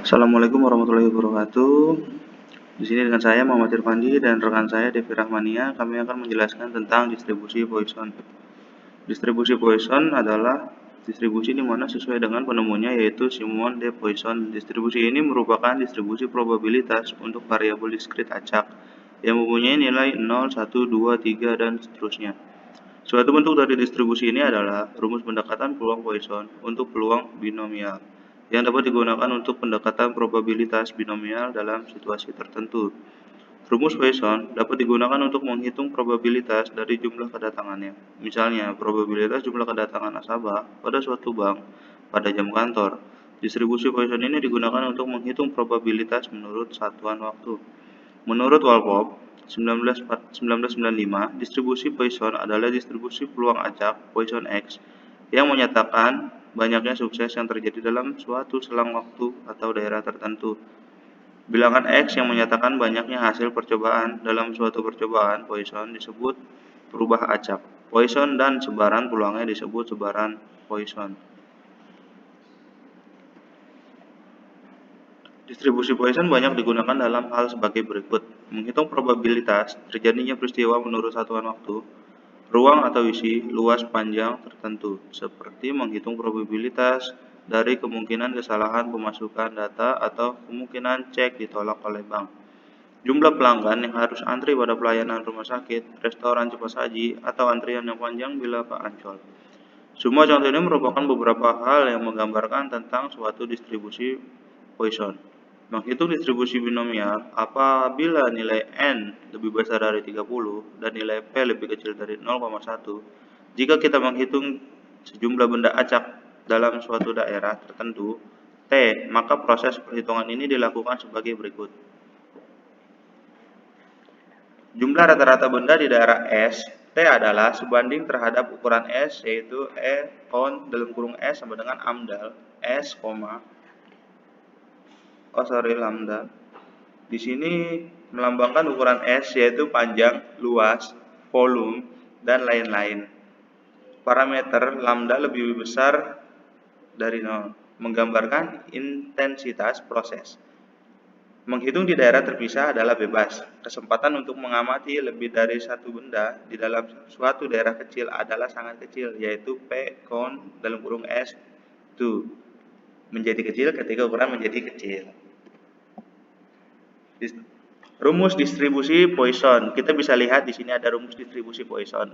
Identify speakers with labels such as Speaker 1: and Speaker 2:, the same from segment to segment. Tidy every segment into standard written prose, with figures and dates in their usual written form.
Speaker 1: Assalamualaikum warahmatullahi wabarakatuh. Di sini dengan saya Muhammad Irfandi dan rekan saya Devi Rahmania, kami akan menjelaskan tentang distribusi Poisson. Distribusi Poisson adalah distribusi di mana sesuai dengan penemunya yaitu Simon de Poisson. Distribusi ini merupakan distribusi probabilitas untuk variabel diskrit acak yang mempunyai nilai 0, 1, 2, 3, dan seterusnya. Suatu bentuk dari distribusi ini adalah rumus pendekatan peluang Poisson untuk peluang binomial, yang dapat digunakan untuk pendekatan probabilitas binomial dalam situasi tertentu. Rumus Poisson dapat digunakan untuk menghitung probabilitas dari jumlah kedatangannya. Misalnya, probabilitas jumlah kedatangan nasabah pada suatu bank pada jam kantor. Distribusi Poisson ini digunakan untuk menghitung probabilitas menurut satuan waktu. Menurut Walpop, 1995, distribusi Poisson adalah distribusi peluang acak Poisson X yang menyatakan banyaknya sukses yang terjadi dalam suatu selang waktu atau daerah tertentu. Bilangan X yang menyatakan banyaknya hasil percobaan dalam suatu percobaan Poisson disebut perubah acak Poisson dan sebaran peluangnya disebut sebaran Poisson. Distribusi Poisson banyak digunakan dalam hal sebagai berikut: menghitung probabilitas terjadinya peristiwa menurut satuan waktu, ruang atau isi, luas, panjang tertentu, seperti menghitung probabilitas dari kemungkinan kesalahan pemasukan data atau kemungkinan cek ditolak oleh bank. Jumlah pelanggan yang harus antri pada pelayanan rumah sakit, restoran cepat saji, atau antrian yang panjang bila ke Ancol. Semua contoh ini merupakan beberapa hal yang menggambarkan tentang suatu distribusi Poisson. Menghitung distribusi binomial apabila nilai n lebih besar dari 30 dan nilai p lebih kecil dari 0,1. Jika kita menghitung sejumlah benda acak dalam suatu daerah tertentu, T, maka proses perhitungan ini dilakukan sebagai berikut. Jumlah rata-rata benda di daerah S, T adalah sebanding terhadap ukuran S, yaitu E kon dalam kurung S sama dengan amdal S, lambda. Di sini melambangkan ukuran S yaitu panjang, luas, volume, dan lain-lain. Parameter lambda lebih besar dari 0, menggambarkan intensitas proses. Menghitung di daerah terpisah adalah bebas. Kesempatan untuk mengamati lebih dari satu benda di dalam suatu daerah kecil adalah sangat kecil, yaitu P kon dalam kurung S 2 menjadi kecil ketika ukuran menjadi kecil. Rumus distribusi Poisson. Kita bisa lihat di sini ada rumus distribusi Poisson.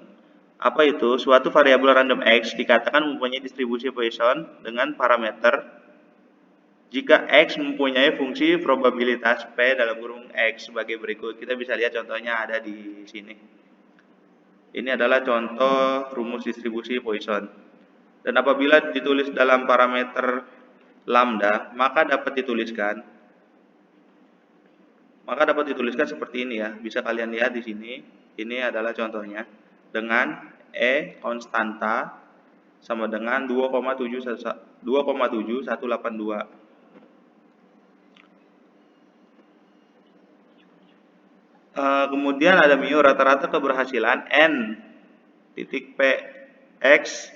Speaker 1: Apa itu? Suatu variabel random X dikatakan mempunyai distribusi Poisson dengan parameter jika X mempunyai fungsi probabilitas P dalam kurung X sebagai berikut. Kita bisa lihat contohnya ada di sini. Ini adalah contoh rumus distribusi Poisson. Dan apabila ditulis dalam parameter lambda, maka dapat dituliskan seperti ini ya. Bisa kalian lihat di sini. Ini adalah contohnya. Dengan E konstanta sama dengan 2,7182. Kemudian ada mu rata-rata keberhasilan N titik P X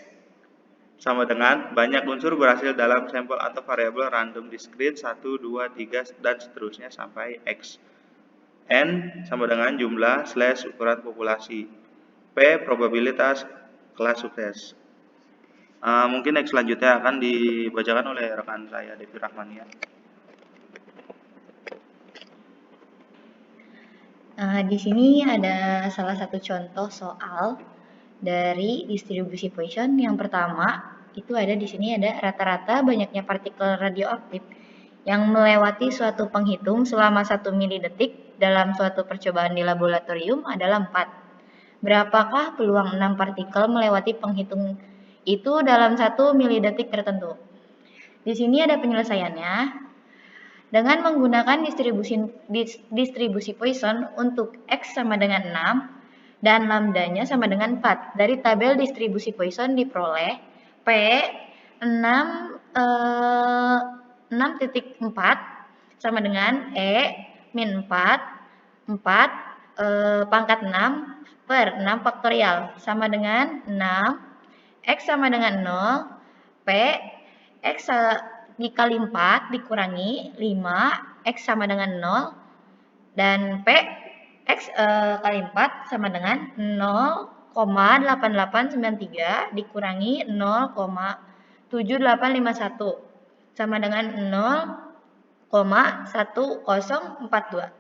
Speaker 1: sama dengan banyak unsur berhasil dalam sampel atau variabel random diskrit 1, 2, 3, dan seterusnya sampai X. N sama dengan jumlah / ukuran populasi. P probabilitas kelas sukses. Mungkin next selanjutnya akan dibacakan oleh rekan saya Devi Rahmania.
Speaker 2: Di sini ada salah satu contoh soal dari distribusi Poisson. Yang pertama, itu ada di sini ada rata-rata banyaknya partikel radioaktif yang melewati suatu penghitung selama 1 milidetik dalam suatu percobaan di laboratorium adalah 4. Berapakah peluang 6 partikel melewati penghitung itu dalam 1 milidetik tertentu? Di sini ada penyelesaiannya. Dengan menggunakan distribusi Poisson untuk X sama dengan 6 dan lambdanya sama dengan 4. Dari tabel distribusi Poisson diperoleh P 6,4 sama dengan E min 4 pangkat 6 per 6 faktorial sama dengan 6, X sama dengan 0, P, X dikali 4 dikurangi 5, X sama dengan 0, dan P X kali 4 sama dengan 0,8893 dikurangi 0,7851 sama dengan 0,1042.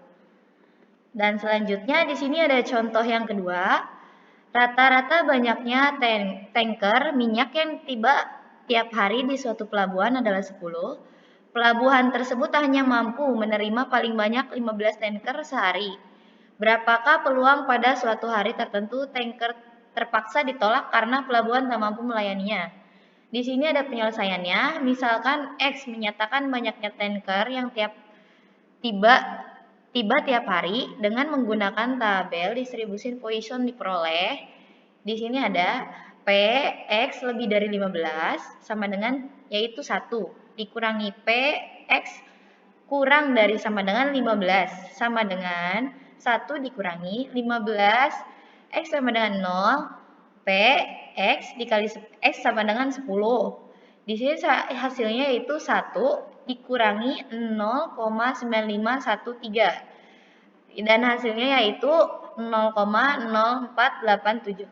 Speaker 2: Dan selanjutnya di sini ada contoh yang kedua. Rata-rata banyaknya tanker minyak yang tiba tiap hari di suatu pelabuhan adalah 10. Pelabuhan tersebut hanya mampu menerima paling banyak 15 tanker sehari. Berapakah peluang pada suatu hari tertentu tanker terpaksa ditolak karena pelabuhan tak mampu melayaninya? Di sini ada penyelesaiannya. Misalkan X menyatakan banyaknya tanker yang tiba tiap hari dengan menggunakan tabel distribusi Poisson diperoleh. Di sini ada P X lebih dari 15 sama dengan yaitu 1 dikurangi P X kurang dari sama dengan 15 sama dengan 1 dikurangi 15 X sama dengan 0 P X dikali X sama dengan 10. Di sini hasilnya yaitu 1 dikurangi 0,9513 dan hasilnya yaitu 0,0487.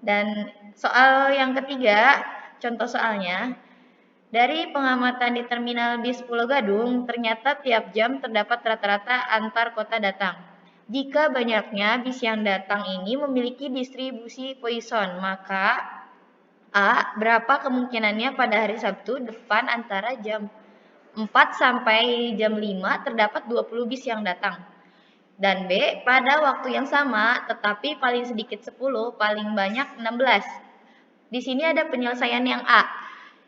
Speaker 2: Dan soal yang ketiga, contoh soalnya, dari pengamatan di terminal bis Pulau Gadung, ternyata tiap jam terdapat rata-rata antar kota datang. Jika banyaknya bis yang datang ini memiliki distribusi Poisson, maka A. Berapa kemungkinannya pada hari Sabtu depan antara jam 4 sampai jam 5 terdapat 20 bis yang datang. Dan B. Pada waktu yang sama, tetapi paling sedikit 10, paling banyak 16. Di sini ada penyelesaian yang A.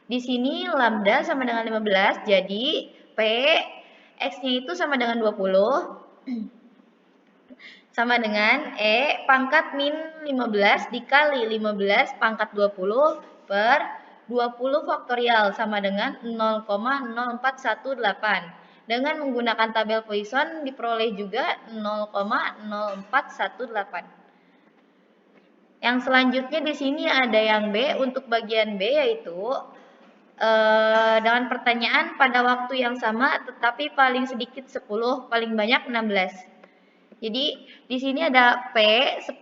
Speaker 2: Di sini lambda sama dengan 15, jadi P X-nya itu sama dengan 20, sama dengan E pangkat min 15 dikali 15 pangkat 20 per 20 faktorial sama dengan 0,0418. Dengan menggunakan tabel Poisson diperoleh juga 0,0418. Yang selanjutnya di sini ada yang B. Untuk bagian B yaitu dengan pertanyaan pada waktu yang sama tetapi paling sedikit 10, paling banyak 16. Jadi di sini ada P 10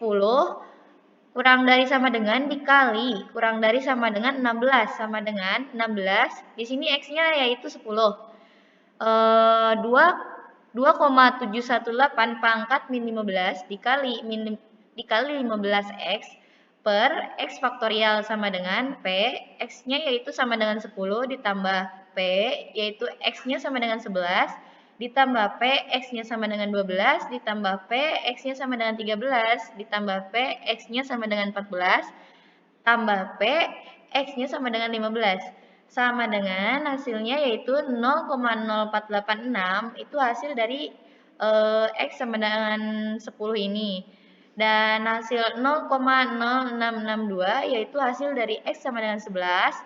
Speaker 2: kurang dari sama dengan dikali kurang dari sama dengan 16 sama dengan 16. Di sini X-nya yaitu 10. 2,718 pangkat min 15 dikali 15 X per X faktorial sama dengan P, X-nya yaitu sama dengan 10 ditambah P, yaitu X-nya sama dengan 11, ditambah P, X-nya sama dengan 12, ditambah P, X-nya sama dengan 13, ditambah P, X-nya sama dengan 14, tambah P, X-nya sama dengan 15. Sama dengan hasilnya yaitu 0,0486 itu hasil dari X sama dengan 10 ini. Dan hasil 0,0662 yaitu hasil dari X sama dengan 11.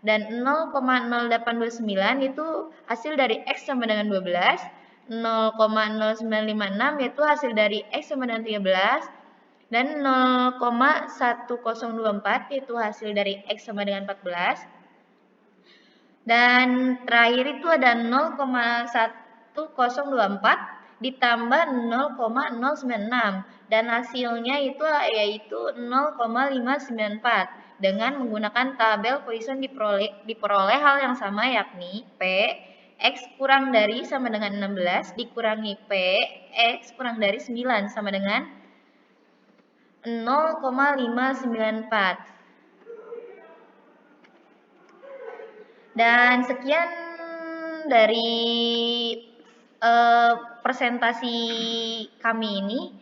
Speaker 2: Dan 0,0829 itu hasil dari X sama dengan 12. 0,0956 yaitu hasil dari X sama dengan 13. Dan 0,1024 yaitu hasil dari X sama dengan 14. Dan terakhir itu ada 0,1024 ditambah 0,096 dan hasilnya itu yaitu 0,594 dengan menggunakan tabel Poisson diperoleh hal yang sama yakni P X kurang dari sama dengan 16 dikurangi P X kurang dari 9 sama dengan 0,594. Dan sekian dari presentasi kami ini.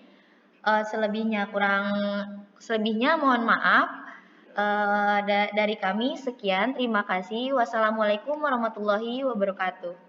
Speaker 2: Selebihnya mohon maaf. Dari kami sekian. Terima kasih. Wassalamualaikum warahmatullahi wabarakatuh.